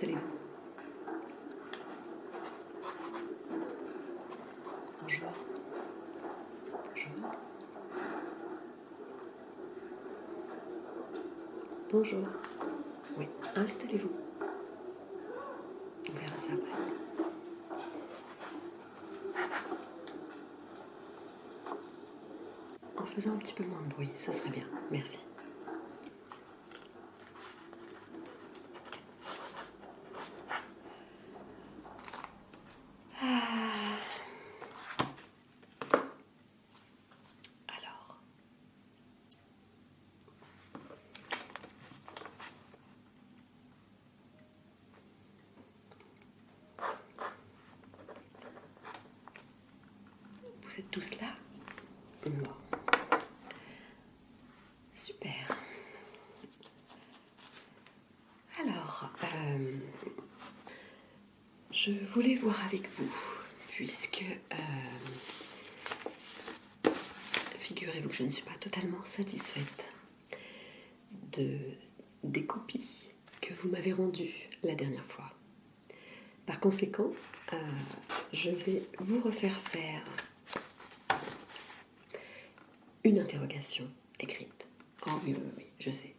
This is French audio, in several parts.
Installez-vous. Bonjour. Bonjour. Bonjour. Oui, installez-vous. On verra ça après. En faisant un petit peu moins de bruit, ce serait bien. Merci. Alors, vous êtes tous là? Bon. Super. Alors, je voulais voir avec vous, puisque figurez-vous que je ne suis pas totalement satisfaite des copies que vous m'avez rendues la dernière fois. Par conséquent, je vais vous refaire faire une interrogation écrite. Oh oui, oui, oui, je sais,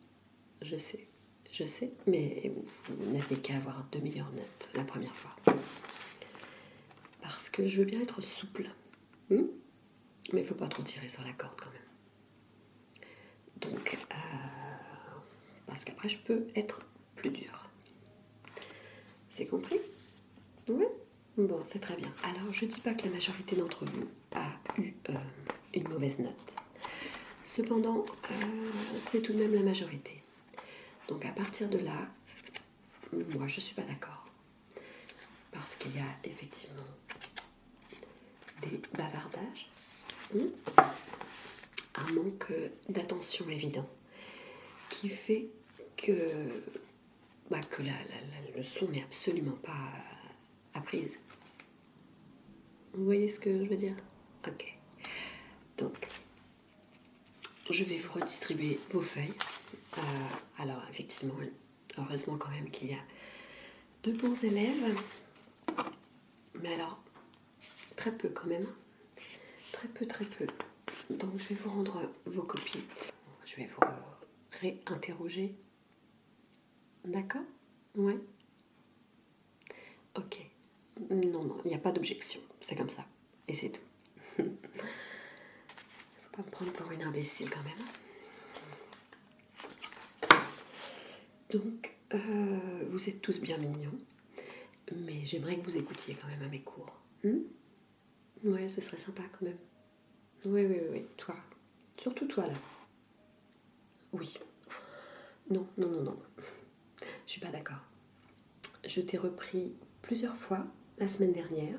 mais vous n'aviez qu'à avoir de meilleures notes la première fois. Parce que je veux bien être souple, mais il ne faut pas trop tirer sur la corde quand même. Donc, parce qu'après je peux être plus dure. C'est compris? Oui. Bon, c'est très bien. Alors, je ne dis pas que la majorité d'entre vous a eu une mauvaise note. Cependant, c'est tout de même la majorité. Donc, à partir de là, moi, je ne suis pas d'accord. Parce qu'il y a effectivement des bavardages, un manque d'attention évident, qui fait que la leçon n'est absolument pas apprise. Vous voyez ce que je veux dire? Ok. Donc, je vais vous redistribuer vos feuilles. Alors, effectivement, heureusement quand même qu'il y a de bons élèves. Mais alors, très peu quand même. Très peu, très peu. Donc, je vais vous rendre vos copies. Je vais vous réinterroger. D'accord? Ouais. Ok. Non, il n'y a pas d'objection. C'est comme ça. Et c'est tout. Faut pas me prendre pour une imbécile quand même. Donc, vous êtes tous bien mignons. Mais j'aimerais que vous écoutiez quand même à mes cours. Ouais, ce serait sympa quand même. Oui. Toi. Surtout toi, là. Oui. Non. Je suis pas d'accord. Je t'ai repris plusieurs fois la semaine dernière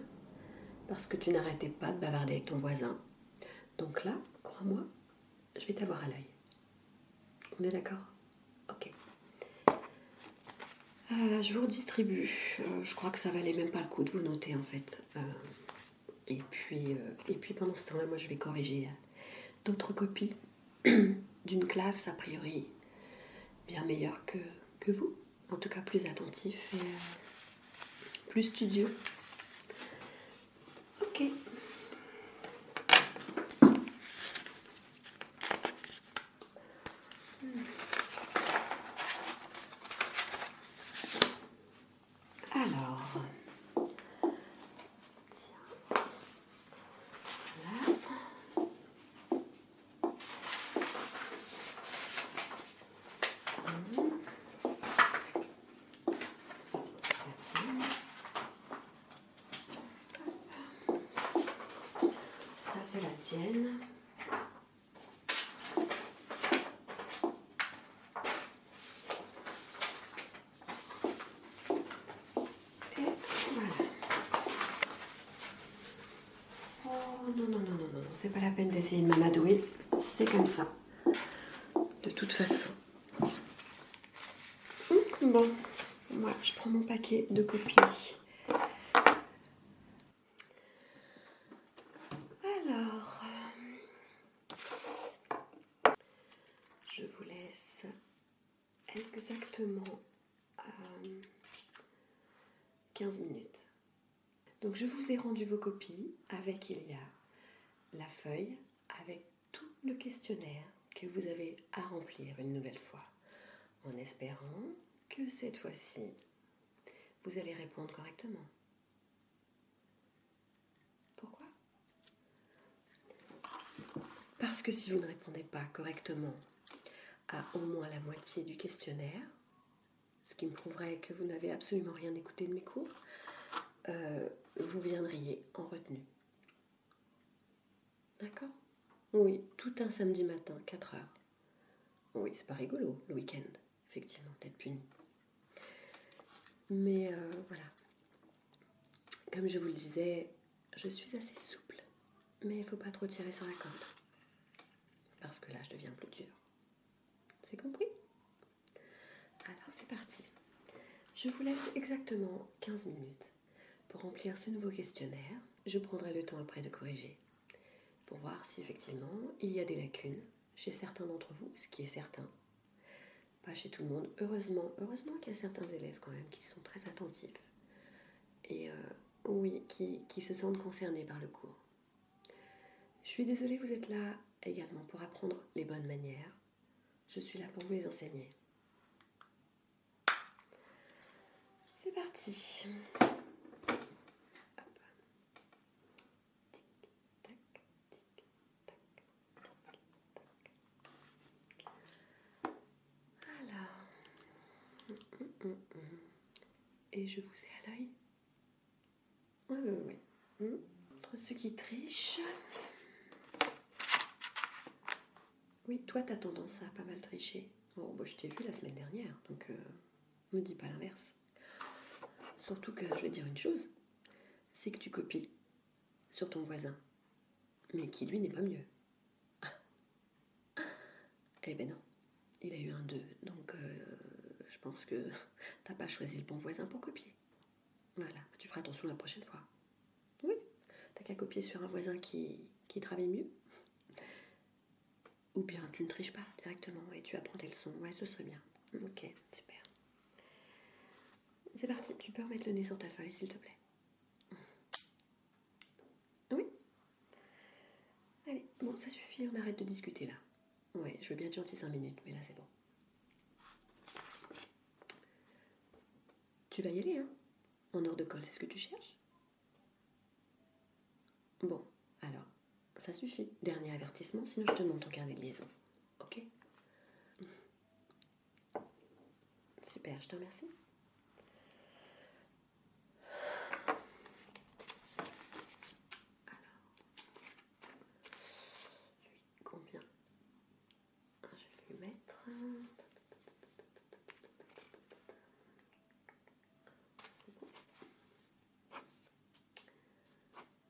parce que tu n'arrêtais pas de bavarder avec ton voisin. Donc là, crois-moi, je vais t'avoir à l'œil. On est d'accord? Ok. Je vous redistribue. Je crois que ça valait même pas le coup de vous noter en fait. Et puis pendant ce temps-là, moi je vais corriger d'autres copies d'une classe a priori bien meilleure que vous. En tout cas plus attentif et plus studieux. Ok. Alors, tiens, là. Ça, c'est la tienne. Et voilà. Oh non, c'est pas la peine d'essayer de m'amadouer. C'est comme ça. De toute façon. Bon, moi, je prends mon paquet de copies. Alors, je vous laisse exactement 15 minutes. Donc je vous ai rendu vos copies avec il y a la feuille avec tout le questionnaire que vous avez à remplir une nouvelle fois, en espérant que cette fois-ci, vous allez répondre correctement. Pourquoi ? Parce que si vous ne répondez pas correctement à au moins la moitié du questionnaire, ce qui me prouverait que vous n'avez absolument rien écouté de mes cours, vous viendriez en retenue. D'accord ? Oui, tout un samedi matin, 4 heures. Oui, c'est pas rigolo, le week-end, effectivement, d'être puni. Mais voilà. Comme je vous le disais, je suis assez souple. Mais il ne faut pas trop tirer sur la corde. Parce que là, je deviens plus dure. C'est compris ? Alors, c'est parti. Je vous laisse exactement 15 minutes pour remplir ce nouveau questionnaire. Je prendrai le temps après de corriger pour voir si effectivement il y a des lacunes chez certains d'entre vous, ce qui est certain. Pas chez tout le monde. Heureusement qu'il y a certains élèves quand même qui sont très attentifs et oui, qui se sentent concernés par le cours. Je suis désolée, vous êtes là également pour apprendre les bonnes manières. Je suis là pour vous les enseigner. C'est parti. Et je vous ai à l'œil. Oui. Entre ceux qui trichent. Oui, toi, t'as tendance à pas mal tricher. Bon, je t'ai vu la semaine dernière, donc me dis pas l'inverse. Surtout que je vais dire une chose, c'est que tu copies sur ton voisin, mais qui lui n'est pas mieux. Eh ben non, il a eu un 2, donc je pense que t'as pas choisi le bon voisin pour copier. Voilà, tu feras attention la prochaine fois. Oui, t'as qu'à copier sur un voisin qui travaille mieux. Ou bien tu ne triches pas directement et tu apprends tes leçons. Ouais, ce serait bien. Ok, super. C'est parti, tu peux remettre le nez sur ta feuille, s'il te plaît. Oui. Allez, bon, ça suffit, on arrête de discuter là. Ouais, je veux bien être gentil 5 minutes, mais là c'est bon. Tu vas y aller, hein ? En hors de colle, c'est ce que tu cherches ? Bon, alors, ça suffit. Dernier avertissement, sinon je te demande ton carnet de liaison. Ok ? Super, je te remercie. Alors, combien ? Je vais lui mettre... C'est bon.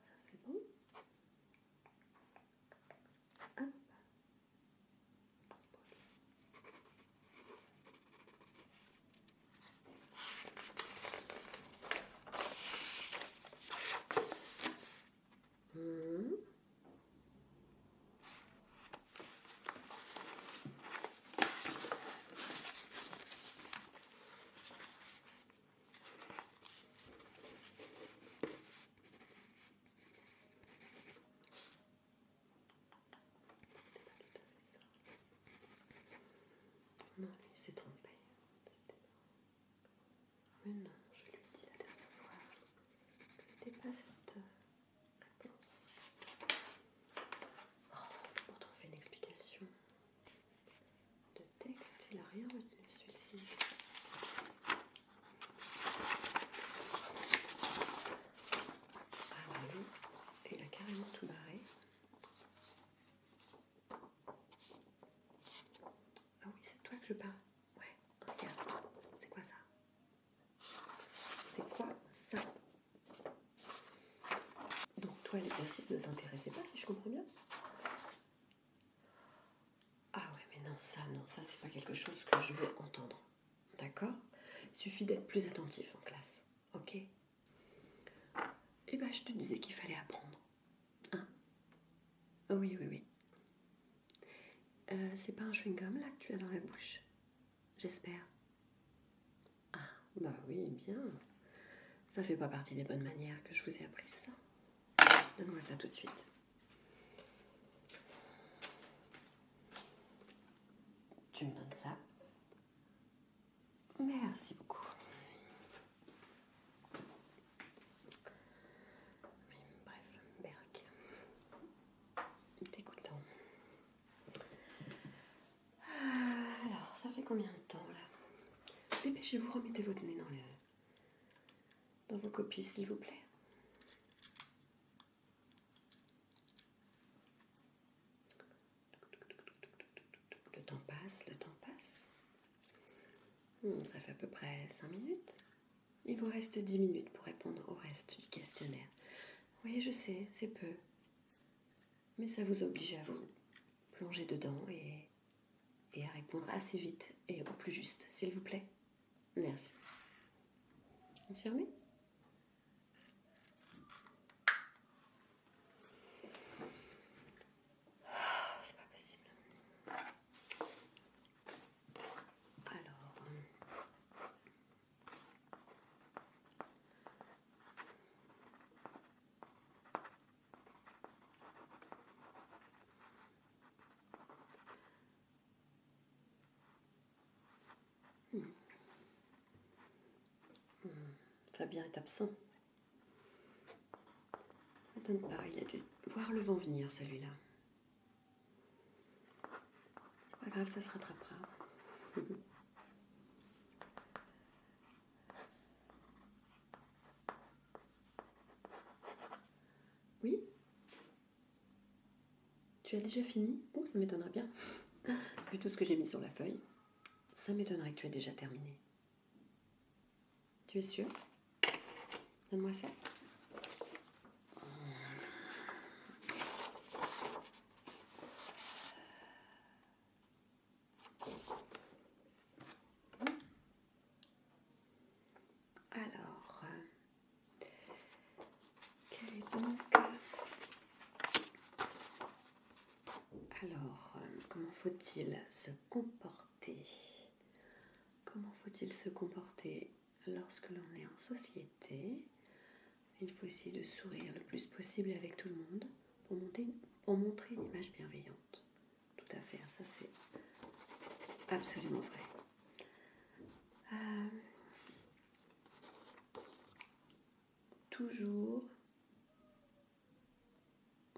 Ça, c'est bon. Hop. Non, lui, il s'est trompé. Mais non, je lui ai dit la dernière fois que c'était pas cette réponse. Oh, pourtant, on fait une explication de texte, il n'a rien retenu, celui-ci. Ah oui, il a carrément tout barré. Ah oui, c'est toi que je parle. Ouais, regarde. C'est quoi ça ? C'est quoi ça ? Donc toi, l'exercice ne t'intéressait pas, si je comprends bien ? Ah ouais, mais non, ça c'est pas quelque chose que je veux entendre. D'accord ? Il suffit d'être plus attentif en classe. Ok ? Eh ben, je te disais qu'il fallait apprendre. Hein ? Oui. C'est pas un chewing-gum là que tu as dans la bouche ? J'espère. Ah, bah oui, bien. Ça fait pas partie des bonnes manières que je vous ai appris ça. Donne-moi ça tout de suite. Tu me donnes ça. Merci beaucoup. Oui, bref, Berk. T'écoutons. Alors, ça fait combien de temps là? Dépêchez-vous, remettez votre nez dans vos copies, s'il vous plaît. Le temps passe, le temps passe. Ça fait à peu près 5 minutes. Il vous reste 10 minutes pour répondre au reste du questionnaire. Oui, je sais, c'est peu. Mais ça vous oblige à vous plonger dedans et à répondre assez vite et au plus juste, s'il vous plaît. Merci. Vous fermez ? C'est pas possible. Alors... Fabien est absent. Ça m'étonne pas, il a dû voir le vent venir, celui-là. C'est pas grave, ça se rattrapera. Oui ? Tu as déjà fini ? Oh, ça m'étonnerait bien. Vu tout ce que j'ai mis sur la feuille, ça m'étonnerait que tu aies déjà terminé. Tu es sûr ? Donne-moi ça. Alors, quel est donc... Alors, comment faut-il se comporter ? Comment faut-il se comporter lorsque l'on est en société ? Il faut essayer de sourire le plus possible avec tout le monde pour montrer une image bienveillante. Tout à fait, ça c'est absolument vrai. Toujours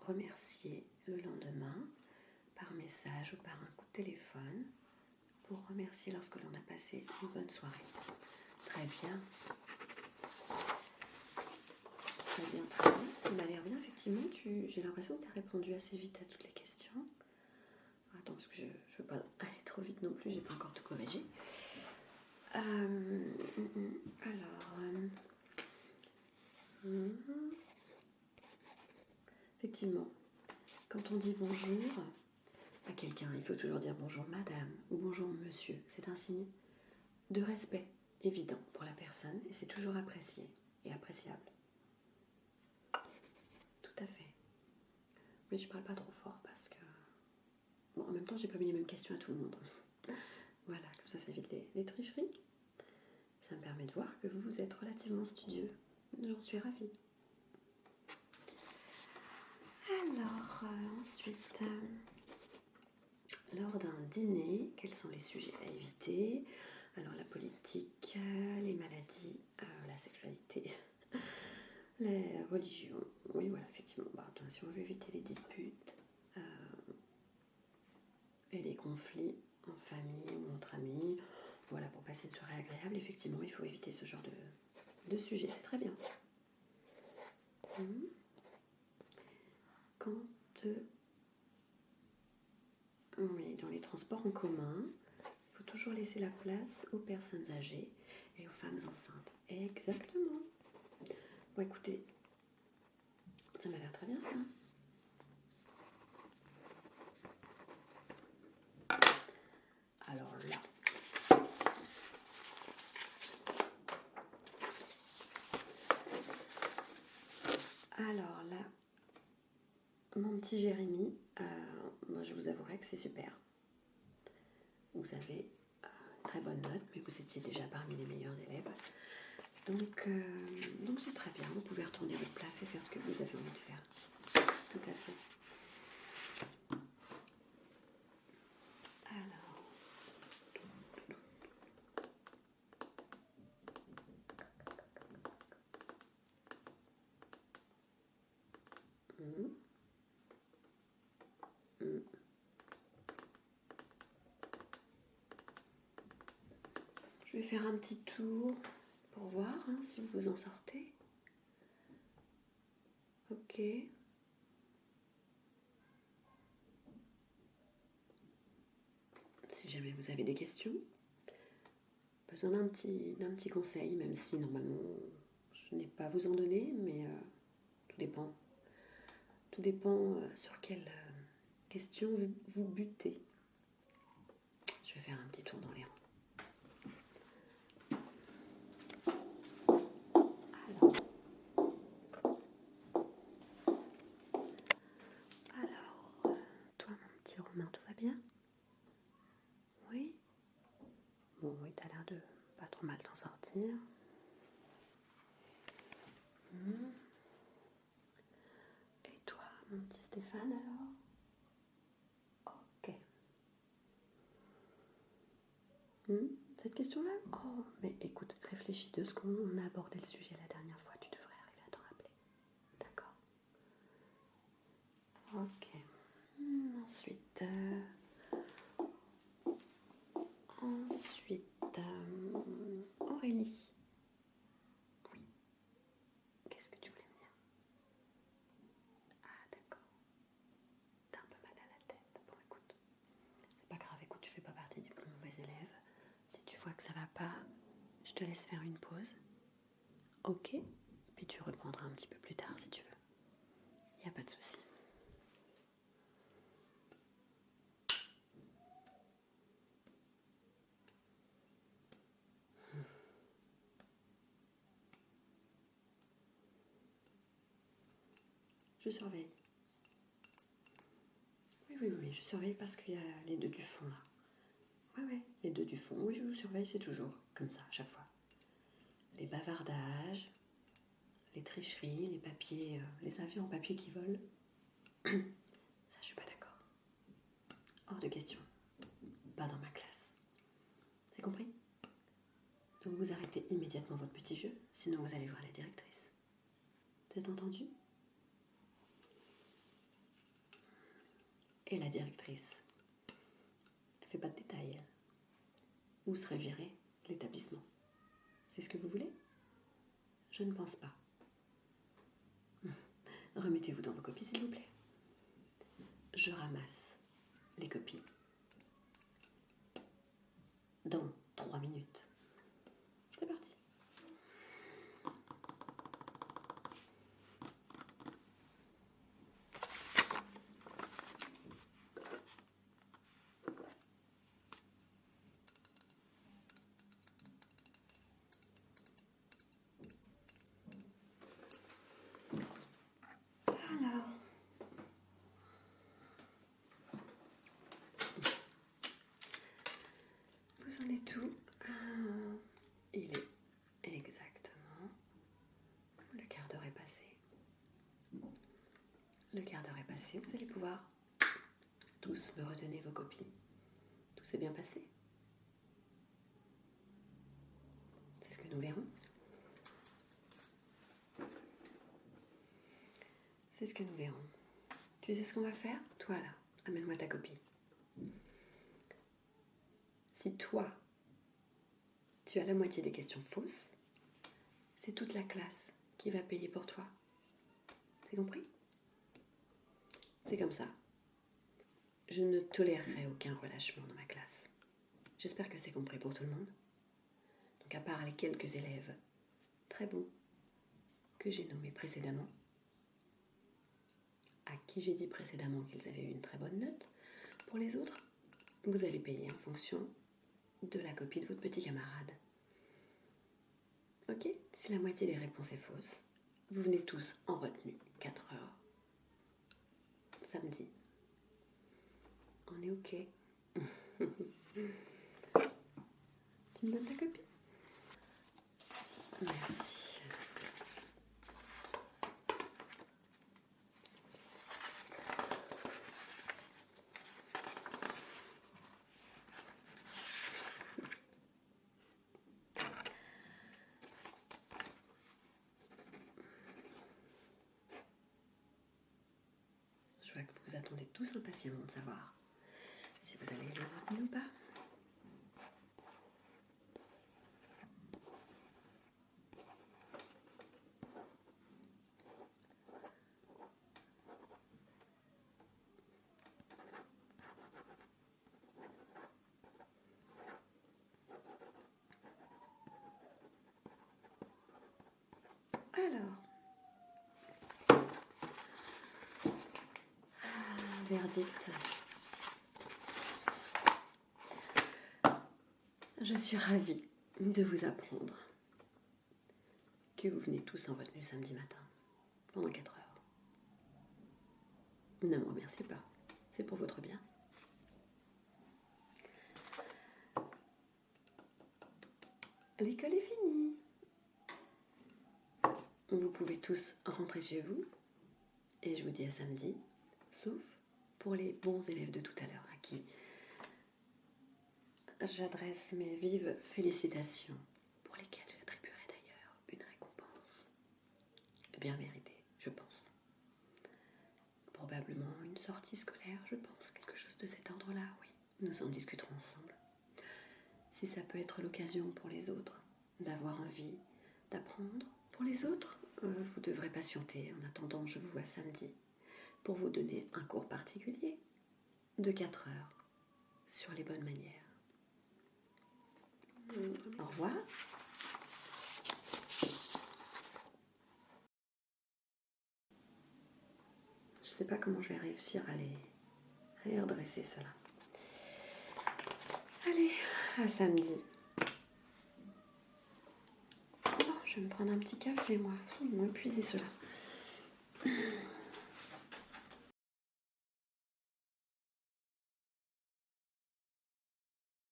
remercier le lendemain par message ou par un coup de téléphone pour remercier lorsque l'on a passé une bonne soirée. Très bien. Très bien, très bien. Ça m'a l'air bien, effectivement. J'ai l'impression que tu as répondu assez vite à toutes les questions. Attends, parce que je ne veux pas aller trop vite non plus, j'ai pas encore tout corrigé. Effectivement, quand on dit bonjour à quelqu'un, il faut toujours dire bonjour madame ou bonjour monsieur. C'est un signe de respect évident pour la personne et c'est toujours apprécié et appréciable. Tout à fait. Mais je parle pas trop fort parce que... Bon, en même temps, j'ai pas mis les mêmes questions à tout le monde. Voilà, comme ça évite les tricheries. Ça me permet de voir que vous êtes relativement studieux. J'en suis ravie. Alors, ensuite, lors d'un dîner, quels sont les sujets à éviter ? Alors, la politique, les maladies, la sexualité, la religion. Oui, voilà, effectivement. Si on veut éviter les disputes et les conflits en famille ou entre amis, voilà, pour passer une soirée agréable, effectivement, il faut éviter ce genre de sujet. C'est très bien. Quand oui, dans les transports en commun, il faut toujours laisser la place aux personnes âgées et aux femmes enceintes. Exactement. Bon, écoutez, ça m'a l'air très bien, ça. Alors là... Alors là, mon petit Jérémy, moi je vous avouerai que c'est super. Vous avez une très bonne note, mais vous étiez déjà parmi les meilleurs élèves. Donc c'est très bien, vous pouvez retourner à votre place et faire ce que vous avez envie de faire. Tout à fait. Alors. Je vais faire un petit tour pour voir si vous vous en sortez. Ok. Si jamais vous avez des questions, besoin d'un petit conseil, même si normalement je n'ai pas à vous en donner, mais tout dépend. Tout dépend sur quelle question vous butez. Je vais faire un petit tour dans les rangs. Alors, toi mon petit Romain, tout va bien? Oui? Bon, oui, t'as l'air de pas trop mal t'en sortir. Et toi, mon petit Stéphane, alors? Ok. Cette question-là? Oh, mais écoute, réfléchis 2 secondes, on a abordé le sujet la dernière fois, tu devrais arriver à t'en rappeler. D'accord? Ok. Ensuite, Aurélie. Oui. Qu'est-ce que tu voulais me dire? Ah, d'accord. T'as un peu mal à la tête. Bon, écoute, c'est pas grave. Écoute, tu fais pas partie des plus mauvais élèves. Si tu vois que ça va pas, je te laisse faire une pause. Ok? Puis tu reprendras un petit peu plus tard si tu veux. Y a pas de souci. Je surveille. Oui, je surveille parce qu'il y a les 2 du fond là. Ouais, les 2 du fond. Oui, je vous surveille, c'est toujours comme ça, à chaque fois. Les bavardages, les tricheries, les papiers, les avions en papier qui volent. Ça, je suis pas d'accord. Hors de question. Pas dans ma classe. C'est compris? Donc vous arrêtez immédiatement votre petit jeu, sinon vous allez voir la directrice. C'est entendu? Et la directrice, elle fait pas de détails, elle. Vous serez viré de l'établissement. C'est ce que vous voulez? Je ne pense pas. Remettez-vous dans vos copies, s'il vous plaît. Je ramasse les copies dans 3 minutes. C'est parti. Alors, vous en êtes où? Il est exactement. Le quart d'heure est passé. Le quart d'heure est passé. Vous allez pouvoir tous me redonner vos copies. Tout s'est bien passé? C'est ce que nous verrons. C'est ce que nous verrons. Tu sais ce qu'on va faire? Toi là, amène-moi ta copie. Si toi, tu as la moitié des questions fausses, c'est toute la classe qui va payer pour toi. C'est compris? C'est comme ça. Je ne tolérerai aucun relâchement dans ma classe. J'espère que c'est compris pour tout le monde. Donc à part les quelques élèves très bons que j'ai nommés précédemment, à qui j'ai dit précédemment qu'ils avaient eu une très bonne note, pour les autres, vous allez payer en fonction de la copie de votre petit camarade. Ok? Si la moitié des réponses est fausse, vous venez tous en retenue 4 heures. Samedi. On est ok. Tu me donnes ta copie? Merci. attendez tous impatiemment de savoir si vous allez le retenir ou pas. Alors, verdict. Je suis ravie de vous apprendre que vous venez tous en retenue samedi matin, pendant 4 heures. Ne me remerciez pas, c'est pour votre bien. L'école est finie. Vous pouvez tous rentrer chez vous, et je vous dis à samedi, sauf pour les bons élèves de tout à l'heure, à qui j'adresse mes vives félicitations, pour lesquelles j'attribuerai d'ailleurs une récompense bien méritée, je pense. Probablement une sortie scolaire, je pense, quelque chose de cet ordre-là, oui. Nous en discuterons ensemble. Si ça peut être l'occasion pour les autres d'avoir envie d'apprendre, pour les autres, vous devrez patienter. En attendant, je vous vois samedi pour vous donner un cours particulier de 4 heures sur les bonnes manières. Au revoir. Je ne sais pas comment je vais réussir à les redresser cela. Allez, à samedi. Oh, je vais me prendre un petit café, moi. Ils m'ont épuisé cela.